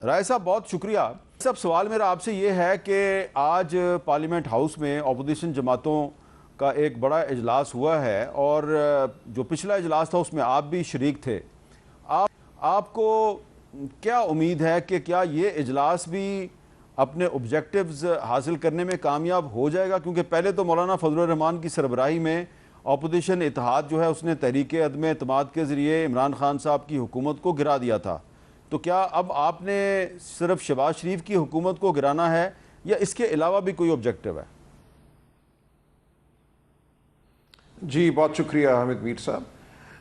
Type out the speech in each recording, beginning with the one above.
رائے صاحب بہت شکریہ. سب سوال میرا آپ سے یہ ہے کہ آج پارلیمنٹ ہاؤس میں اپوزیشن جماعتوں کا ایک بڑا اجلاس ہوا ہے اور جو پچھلا اجلاس تھا اس میں آپ بھی شریک تھے. آپ کو کیا امید ہے کہ کیا یہ اجلاس بھی اپنے آبجیکٹیوز حاصل کرنے میں کامیاب ہو جائے گا؟ کیونکہ پہلے تو مولانا فضل الرحمان کی سربراہی میں اپوزیشن اتحاد جو ہے اس نے تحریک عدم اعتماد کے ذریعے عمران خان صاحب کی حکومت کو گرا دیا تھا. تو کیا اب آپ نے صرف شہباز شریف کی حکومت کو گرانا ہے یا اس کے علاوہ بھی کوئی آبجیکٹیو ہے؟ جی بہت شکریہ حامد میر صاحب.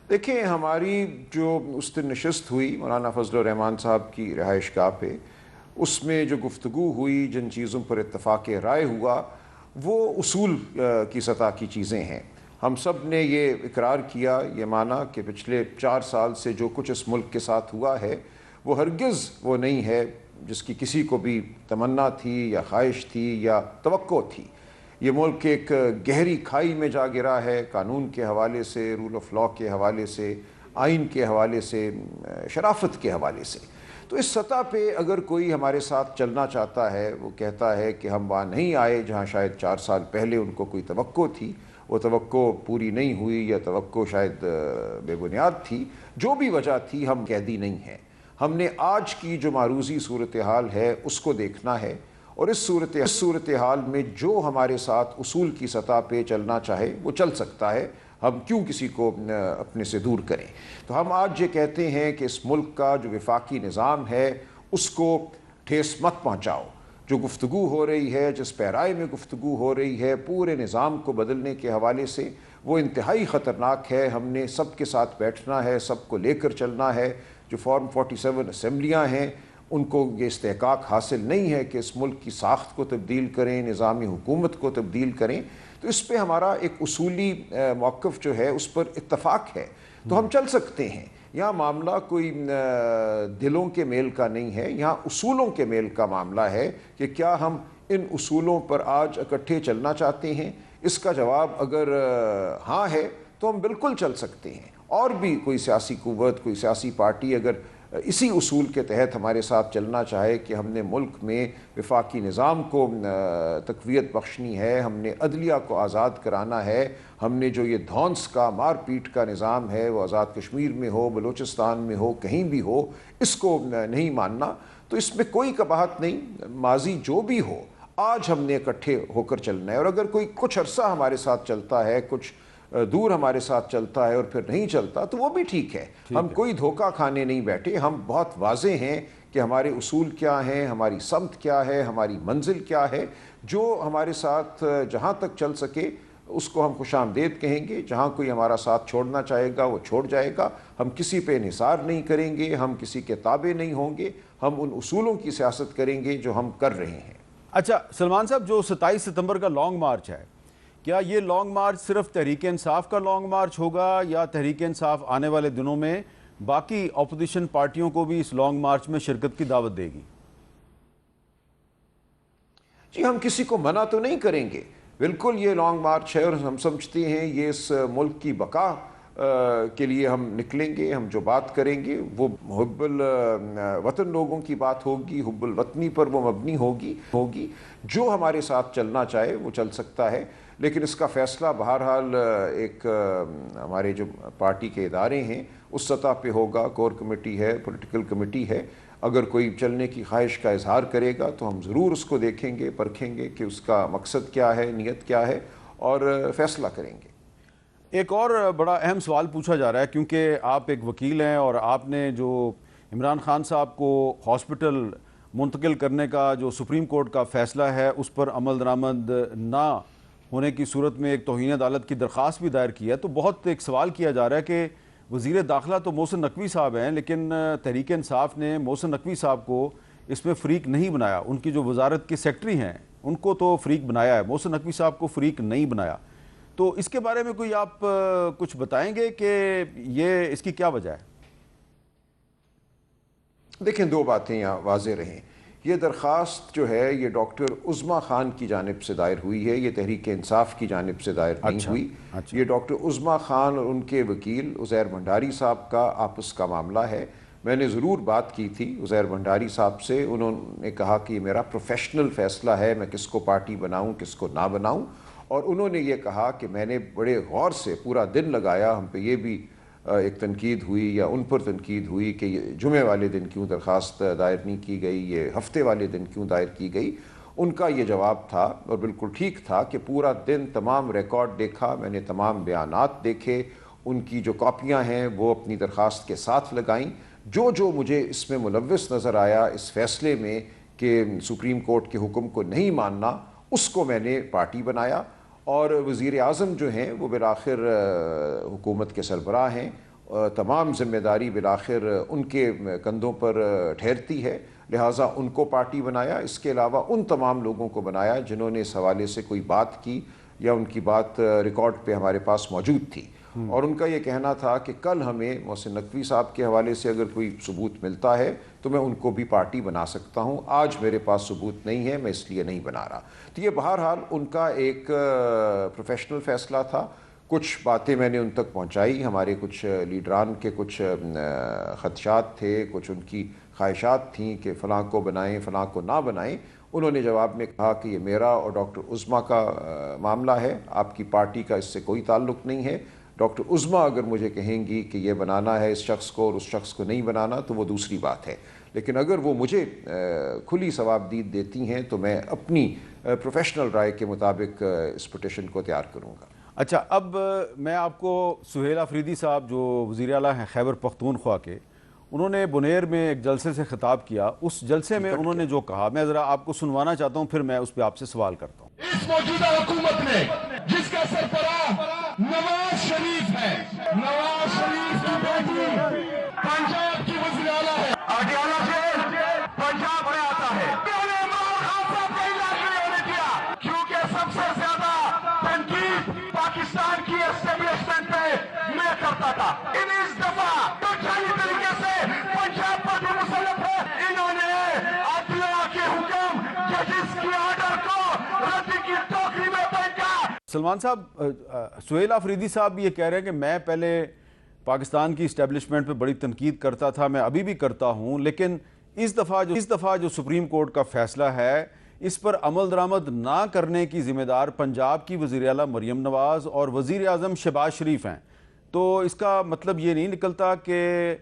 دیکھیں ہماری جو اس دن نشست ہوئی مولانا فضل الرحمان صاحب کی رہائش گاہ پہ، اس میں جو گفتگو ہوئی، جن چیزوں پر اتفاق رائے ہوا، وہ اصول کی سطح کی چیزیں ہیں. ہم سب نے یہ اقرار کیا، یہ مانا کہ پچھلے 4 سال سے جو کچھ اس ملک کے ساتھ ہوا ہے وہ ہرگز وہ نہیں ہے جس کی کسی کو بھی تمنا تھی یا خواہش تھی یا توقع تھی. یہ ملک ایک گہری کھائی میں جا گرا ہے، قانون کے حوالے سے، رول آف لاء کے حوالے سے، آئین کے حوالے سے، شرافت کے حوالے سے. تو اس سطح پہ اگر کوئی ہمارے ساتھ چلنا چاہتا ہے، وہ کہتا ہے کہ ہم وہاں نہیں آئے جہاں شاید 4 سال پہلے ان کو کوئی توقع تھی، وہ توقع پوری نہیں ہوئی یا توقع شاید بے بنیاد تھی، جو بھی وجہ تھی، ہم قیدی نہیں ہیں. ہم نے آج کی جو معروضی صورتحال ہے اس کو دیکھنا ہے، اور اس صورتحال میں جو ہمارے ساتھ اصول کی سطح پہ چلنا چاہے وہ چل سکتا ہے. ہم کیوں کسی کو اپنے سے دور کریں؟ تو ہم آج یہ کہتے ہیں کہ اس ملک کا جو وفاقی نظام ہے اس کو ٹھیس مت پہنچاؤ. جو گفتگو ہو رہی ہے، جس پیرائے میں گفتگو ہو رہی ہے پورے نظام کو بدلنے کے حوالے سے، وہ انتہائی خطرناک ہے. ہم نے سب کے ساتھ بیٹھنا ہے، سب کو لے کر چلنا ہے. جو فارم 47 اسمبلیاں ہیں ان کو یہ استحقاق حاصل نہیں ہے کہ اس ملک کی ساخت کو تبدیل کریں، نظامی حکومت کو تبدیل کریں. تو اس پہ ہمارا ایک اصولی موقف جو ہے اس پر اتفاق ہے، تو ہم چل سکتے ہیں. یہاں معاملہ کوئی دلوں کے میل کا نہیں ہے، یہاں اصولوں کے میل کا معاملہ ہے کہ کیا ہم ان اصولوں پر آج اکٹھے چلنا چاہتے ہیں. اس کا جواب اگر ہاں ہے تو ہم بالکل چل سکتے ہیں. اور بھی کوئی سیاسی قوت، کوئی سیاسی پارٹی اگر اسی اصول کے تحت ہمارے ساتھ چلنا چاہے کہ ہم نے ملک میں وفاقی نظام کو تقویت بخشنی ہے، ہم نے عدلیہ کو آزاد کرانا ہے، ہم نے جو یہ دھونس کا، مار پیٹ کا نظام ہے وہ آزاد کشمیر میں ہو، بلوچستان میں ہو، کہیں بھی ہو، اس کو نہیں ماننا، تو اس میں کوئی قباحت نہیں. ماضی جو بھی ہو، آج ہم نے اکٹھے ہو کر چلنا ہے. اور اگر کوئی کچھ عرصہ ہمارے ساتھ چلتا ہے، کچھ دور ہمارے ساتھ چلتا ہے اور پھر نہیں چلتا، تو وہ بھی ٹھیک ہے. ہم کوئی دھوکہ کھانے نہیں بیٹھے. ہم بہت واضح ہیں کہ ہمارے اصول کیا ہیں، ہماری سمت کیا ہے، ہماری منزل کیا ہے. جو ہمارے ساتھ جہاں تک چل سکے اس کو ہم خوش آمدید کہیں گے. جہاں کوئی ہمارا ساتھ چھوڑنا چاہے گا وہ چھوڑ جائے گا. ہم کسی پہ انحصار نہیں کریں گے، ہم کسی کے تابع نہیں ہوں گے. ہم ان اصولوں کی سیاست کریں گے جو ہم کر رہے ہیں. اچھا سلمان صاحب، جو 27 ستمبر کا لانگ مارچ ہے، کیا یہ لانگ مارچ صرف تحریک انصاف کا لانگ مارچ ہوگا یا تحریک انصاف آنے والے دنوں میں باقی اپوزیشن پارٹیوں کو بھی اس لانگ مارچ میں شرکت کی دعوت دے گی؟ جی ہم کسی کو منع تو نہیں کریں گے. بالکل یہ لانگ مارچ ہے اور ہم سمجھتے ہیں یہ اس ملک کی بقا کے لیے ہم نکلیں گے. ہم جو بات کریں گے وہ حب الوطن لوگوں کی بات ہوگی، حب الوطنی پر وہ مبنی ہوگی. جو ہمارے ساتھ چلنا چاہے وہ چل سکتا ہے، لیکن اس کا فیصلہ بہرحال ایک ہمارے جو پارٹی کے ادارے ہیں اس سطح پہ ہوگا. کور کمیٹی ہے، پولیٹیکل کمیٹی ہے. اگر کوئی چلنے کی خواہش کا اظہار کرے گا تو ہم ضرور اس کو دیکھیں گے، پرکھیں گے کہ اس کا مقصد کیا ہے، نیت کیا ہے، اور فیصلہ کریں گے. ایک اور بڑا اہم سوال پوچھا جا رہا ہے، کیونکہ آپ ایک وکیل ہیں اور آپ نے جو عمران خان صاحب کو ہاسپٹل منتقل کرنے کا جو سپریم کورٹ کا فیصلہ ہے اس پر عمل درآمد نہ ہونے کی صورت میں ایک توہین عدالت کی درخواست بھی دائر کی ہے. تو بہت ایک سوال کیا جا رہا ہے کہ وزیر داخلہ تو محسن نقوی صاحب ہیں، لیکن تحریک انصاف نے محسن نقوی صاحب کو اس میں فریق نہیں بنایا. ان کی جو وزارت کے سیکٹری ہیں ان کو تو فریق بنایا ہے، محسن نقوی صاحب کو فریق نہیں بنایا. تو اس کے بارے میں کوئی آپ کچھ بتائیں گے کہ یہ اس کی کیا وجہ ہے؟ دیکھیں 2 باتیں یہاں واضح رہیں. یہ درخواست جو ہے یہ ڈاکٹر عظمیٰ خان کی جانب سے دائر ہوئی ہے، یہ تحریک انصاف کی جانب سے دائر نہیں ہوئی. یہ ڈاکٹر عظمیٰ خان اور ان کے وکیل عزیر بھنڈاری صاحب کا آپس کا معاملہ ہے. میں نے ضرور بات کی تھی عزیر بھنڈاری صاحب سے. انہوں نے کہا کہ یہ میرا پروفیشنل فیصلہ ہے میں کس کو پارٹی بناؤں کس کو نہ بناؤں, اور انہوں نے یہ کہا کہ میں نے بڑے غور سے پورا دن لگایا. ہم پہ یہ بھی ایک تنقید ہوئی یا ان پر تنقید ہوئی کہ یہ جمعے والے دن کیوں درخواست دائر نہیں کی گئی, یہ ہفتے والے دن کیوں دائر کی گئی. ان کا یہ جواب تھا اور بالکل ٹھیک تھا کہ پورا دن تمام ریکارڈ دیکھا, میں نے تمام بیانات دیکھے, ان کی جو کاپیاں ہیں وہ اپنی درخواست کے ساتھ لگائیں. جو مجھے اس میں ملوث نظر آیا اس فیصلے میں کہ سپریم کورٹ کے حکم کو نہیں ماننا, اس کو میں نے پارٹی بنایا. اور وزیر اعظم جو ہیں وہ بالآخر حکومت کے سربراہ ہیں, تمام ذمہ داری بالآخر ان کے کندھوں پر ٹھہرتی ہے, لہٰذا ان کو پارٹی بنایا. اس کے علاوہ ان تمام لوگوں کو بنایا جنہوں نے اس حوالے سے کوئی بات کی یا ان کی بات ریکارڈ پہ ہمارے پاس موجود تھی. اور ان کا یہ کہنا تھا کہ کل ہمیں محسن نقوی صاحب کے حوالے سے اگر کوئی ثبوت ملتا ہے تو میں ان کو بھی پارٹی بنا سکتا ہوں. آج میرے پاس ثبوت نہیں ہے, میں اس لیے نہیں بنا رہا. تو یہ بہرحال ان کا ایک پروفیشنل فیصلہ تھا. کچھ باتیں میں نے ان تک پہنچائی, ہمارے کچھ لیڈران کے کچھ خدشات تھے, کچھ ان کی خواہشات تھیں کہ فلاں کو بنائیں فلاں کو نہ بنائیں. انہوں نے جواب میں کہا کہ یہ میرا اور ڈاکٹر عظمیٰ کا معاملہ ہے, آپ کی پارٹی کا اس سے کوئی تعلق نہیں ہے. ڈاکٹر عظمیٰ اگر مجھے کہیں گی کہ یہ بنانا ہے اس شخص کو اور اس شخص کو نہیں بنانا تو وہ دوسری بات ہے, لیکن اگر وہ مجھے کھلی ثوابدید دیتی ہیں تو میں اپنی پروفیشنل رائے کے مطابق اس پٹیشن کو تیار کروں گا. اچھا, اب میں آپ کو سہیل آفریدی صاحب جو وزیر اعلیٰ ہیں خیبر پختونخوا کے, انہوں نے بنیر میں ایک جلسے سے خطاب کیا. اس جلسے میں انہوں نے جو کہا میں ذرا آپ کو سنوانا چاہتا ہوں, پھر میں اس پہ آپ سے سوال کرتا ہوں. اس موجودہ حکومت میں جس کا سربراہ نواز شریف ہے, نواز شریف کی بیٹی پنجاب کی وزیر اعلیٰ ہے, اڈیالہ جیل پنجاب میں آتا ہے. انہوں نے عمران خان صاحب کا علاج نہیں ہونے دیا کیونکہ سب سے زیادہ تنقید پاکستان کی اسٹیبلشمنٹ پہ میں کرتا تھا. اس دفعہ تو جعلی طریقے سے پنجاب پر بھی مسلط ہے. انہوں نے عدلیہ کے حکم ججز کی آرڈر کو رد کی ٹوکری میں پھینکا. سلمان صاحب, سہیل آفریدی صاحب بھی یہ کہہ رہے ہیں کہ میں پہلے پاکستان کی اسٹیبلشمنٹ پہ بڑی تنقید کرتا تھا, میں ابھی بھی کرتا ہوں, لیکن اس دفعہ جو سپریم کورٹ کا فیصلہ ہے اس پر عمل درآمد نہ کرنے کی ذمہ دار پنجاب کی وزیر اعلیٰ مریم نواز اور وزیر اعظم شہباز شریف ہیں. تو اس کا مطلب یہ نہیں نکلتا کہ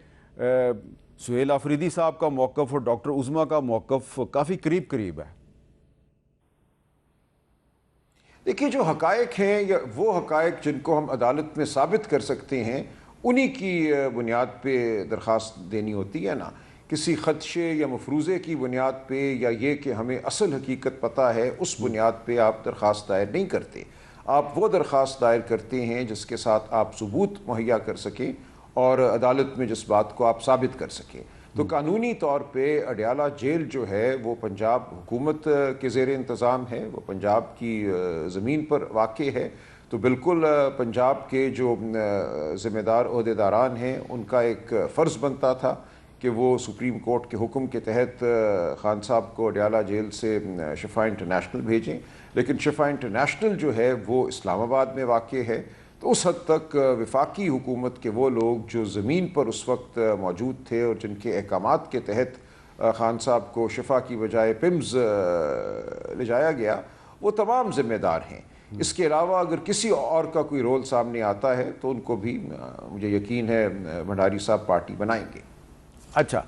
سہیل آفریدی صاحب کا موقف اور ڈاکٹر عظمیٰ کا موقف کافی قریب ہے؟ دیکھیے, جو حقائق ہیں یا وہ حقائق جن کو ہم عدالت میں ثابت کر سکتے ہیں انہی کی بنیاد پہ درخواست دینی ہوتی ہے نا. کسی خدشے یا مفروضے کی بنیاد پہ یا یہ کہ ہمیں اصل حقیقت پتہ ہے اس بنیاد پہ آپ درخواست دائر نہیں کرتے. آپ وہ درخواست دائر کرتے ہیں جس کے ساتھ آپ ثبوت مہیا کر سکیں اور عدالت میں جس بات کو آپ ثابت کر سکیں. تو قانونی طور پہ اڈیالہ جیل جو ہے وہ پنجاب حکومت کے زیر انتظام ہے, وہ پنجاب کی زمین پر واقع ہے. تو بالکل پنجاب کے جو ذمہ دار عہدیداران ہیں ان کا ایک فرض بنتا تھا کہ وہ سپریم کورٹ کے حکم کے تحت خان صاحب کو اڈیالہ جیل سے شفا انٹرنیشنل بھیجیں. لیکن شفا انٹرنیشنل جو ہے وہ اسلام آباد میں واقع ہے. تو اس حد تک وفاقی حکومت کے وہ لوگ جو زمین پر اس وقت موجود تھے اور جن کے احکامات کے تحت خان صاحب کو شفا کی بجائے پمز لے جایا گیا, وہ تمام ذمہ دار ہیں. اس کے علاوہ اگر کسی اور کا کوئی رول سامنے آتا ہے تو ان کو بھی مجھے یقین ہے بھنڈاری صاحب پارٹی بنائیں گے. اچھا,